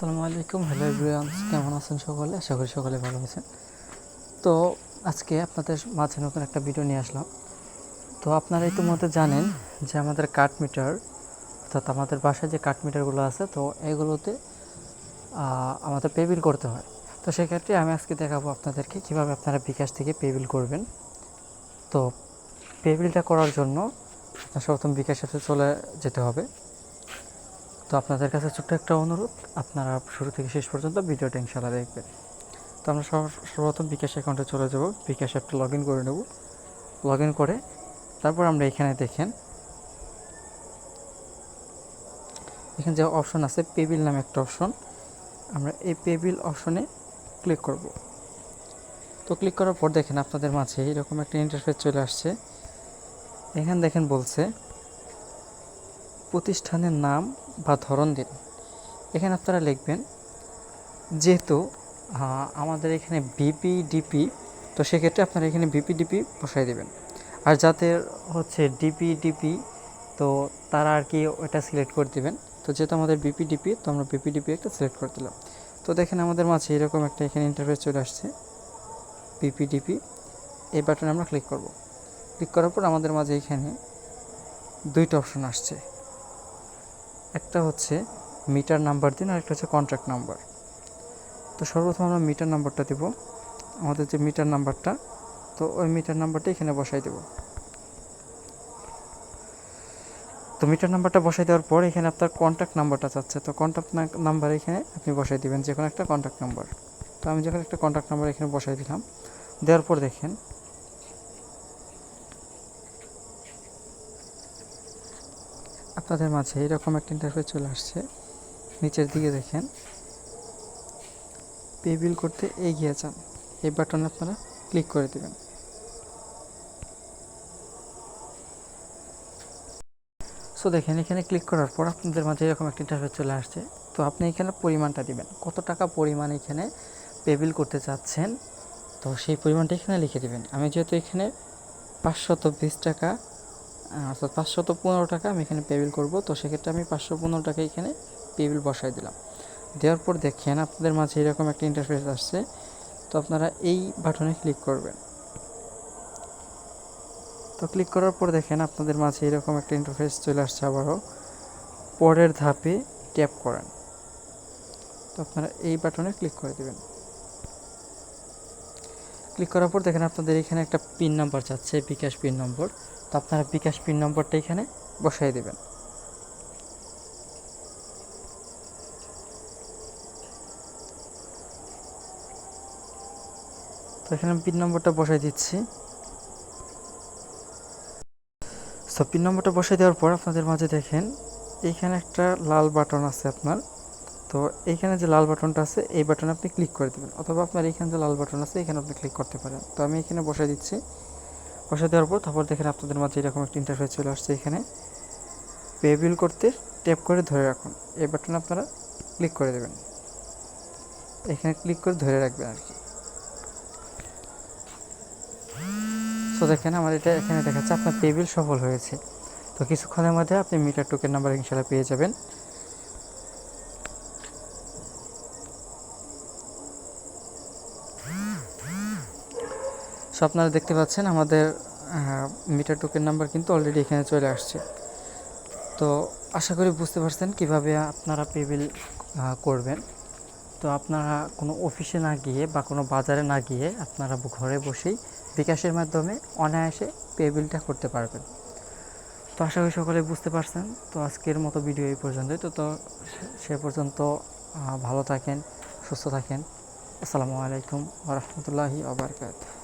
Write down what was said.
আসসালামু আলাইকুম, hello everyone, কেমন আছেন সকলে? আশা করি সকলে ভালো আছেন। তো আজকে আপনাদের মাঝে নতুন একটা ভিডিও নিয়ে আসলাম। তো আপনারা ইতিমধ্যে জানেন যে আমাদের কাঠ মিটার, অর্থাৎ আমাদের বাসায় যে কাঠ মিটারগুলো আছে, তো এগুলোতে আমাদের পে বিল করতে হয়। তো সেক্ষেত্রে আমি আজকে দেখাবো আপনাদেরকে কীভাবে আপনারা বিকাশ থেকে পে বিল করবেন। তো পে বিলটা করার জন্য আপনার প্রথম বিকাশ অ্যাপসে চলে যেতে হবে। তো আপনাদের কাছে ছোট্ট একটা অনুরোধ, আপনারা শুরু থেকে শেষ পর্যন্ত ভিডিওটা ইনশাআল্লাহ দেখবেন। তো আমরা সর্বপ্রথম বিকাশ অ্যাকাউন্টে চলে যাব, বিকাশ অ্যাপটা লগ ইন করে নেব। লগ ইন করে তারপর আমরা এখানে দেখেন, এখানে যে অপশন আছে পে বিল নামে একটা অপশন, আমরা এই পে বিল অপশনে ক্লিক করব। তো ক্লিক করার পর দেখেন আপনাদের মাঝে এরকম একটা ইন্টারফেস চলে আসছে। এখানে দেখেন বলছে প্রতিষ্ঠানের নাম বা ধরন দিন। এখানে আপনারা লিখবেন, যেহেতু আমাদের এখানে বিপিডিপি, তো সেক্ষেত্রে আপনারা এখানে বিপিডিপি বসাই দেবেন। আর যাদের হচ্ছে ডিপিডিপি, তো তারা আর কি ওটা সিলেক্ট করে দেবেন। তো যেহেতু আমাদের বিপিডিপি, তো আমরা বিপিডিপি একটা সিলেক্ট করে দিলাম। তো দেখেন আমাদের মাঝে এরকম একটা এখানে ইন্টারফেস চলে আসছে, বিপিডিপি। এই বাটনে আমরা ক্লিক করব। ক্লিক করার পর আমাদের মাঝে এখানে দুইটা অপশন আসছে, একটা হচ্ছে মিটার নাম্বার দিন, আর একটা হচ্ছে কন্ট্রাক্ট নাম্বার। তো সর্বপ্রথম আমরা মিটার নাম্বারটা দেব, আমাদের যে মিটার নাম্বারটা, তো ওই মিটার নাম্বারটা এখানে বসাই দেব। তো মিটার নাম্বারটা বসাই দেওয়ার পর এখানে আপনার কন্ট্যাক্ট নাম্বারটা চাচ্ছে, তো কন্ট্যাক্ট নাম্বার এখানে আপনি বসাই দেবেন যে কোনো একটা কন্ট্যাক্ট নাম্বার। তো আমি যখন একটা কন্ট্যাক্ট নাম্বার এখানে বসাই দিলাম, দেওয়ার পর দেখেন আপনাদের মাঝে এরকম একটা ইন্টারফেস চলে আসছে। নিচের দিকে দেখেন পে বিল করতে এগিয়ে যান, এই বাটনে আপনারা ক্লিক করে দেবেন। সো দেখেন এখানে ক্লিক করার পর আপনাদের মাঝে এরকম একটা ইন্টারফেস চলে আসছে। তো আপনি এখানে পরিমাণটা দিবেন, কত টাকা পরিমাণ এখানে পে বিল করতে চাচ্ছেন, তো সেই পরিমাণটা এখানে লিখে দেবেন। আমি যেহেতু এখানে 520 টাকা, অর্থাৎ 515 টাকা আমি এখানে পে বিল করবো, তো সেক্ষেত্রে আমি 515 টাকা এখানে পে বিল বসাই দিলাম। দেওয়ার পর দেখেন আপনাদের মাঝে এরকম একটা ইন্টারফেস আসছে। তো আপনারা এই বাটনে ক্লিক করবেন। তো ক্লিক করার পর দেখেন আপনাদের মাঝে এরকম একটা ইন্টারফেস চলে আসছে আবারও, পরের ধাপে ট্যাপ করেন। তো আপনারা এই বাটনে ক্লিক করে দেবেন। ক্লিক করার পর দেখেন আপনাদের এখানে একটা পিন নাম্বার চাচ্ছে, বিকাশ পিন নম্বর। তো আপনারা বিকাশ পিন নম্বরটা এখানে বসাই দেবেন। তো এখানে আমি পিন নম্বরটা বসাই দিচ্ছি। সো পিন নম্বরটা বসাই দেওয়ার পর আপনাদের মাঝে দেখেন এইখানে একটা লাল বাটন আছে আপনার। তো এইখানে যে লাল বাটনটা আছে এই বাটনে আপনি ক্লিক করে দেবেন, অথবা আপনার এইখানে যে লাল বাটন আছে এখানে আপনি ক্লিক করতে পারেন। তো আমি এখানে বসাই দিচ্ছি। বসাই দেওয়ার পর তারপর দেখেন আপনাদের মাঝে এরকম একটা ইন্টারফেস চলে আসছে। এখানে পে বিল করতে ট্যাপ করে ধরে রাখুন, এই বাটনে আপনারা ক্লিক করে দেবেন। এখানে ক্লিক করে ধরে রাখবেন আর কি। সো দেখেন আমার এটা এখানে দেখাচ্ছে আপনার পে বিল সফল হয়েছে। তো কিছুক্ষণের মধ্যে আপনি মিটার টোকেন নাম্বার ইনশাআল্লাহ পেয়ে যাবেন। সো আপনারা দেখতে পাচ্ছেন আমাদের মিটার টোকেন নাম্বার কিন্তু অলরেডি এখানে চলে আসছে। তো আশা করি বুঝতে পারছেন কিভাবে আপনারা পে বিল করবেন। তো আপনারা কোনো অফিসে না গিয়ে বা কোনো বাজারে না গিয়ে আপনারা ঘরে বসেই বিকাশের মাধ্যমে অনায়াসে পে বিলটা করতে পারবেন। তো আশা করি সকলে বুঝতে পারছেন। তো আজকের মতো ভিডিও এই পর্যন্তই। তো সে পর্যন্ত ভালো থাকেন, সুস্থ থাকেন। আসসালামু আলাইকুম ওয়া রাহমাতুল্লাহি ওয়া বারাকাতুহু।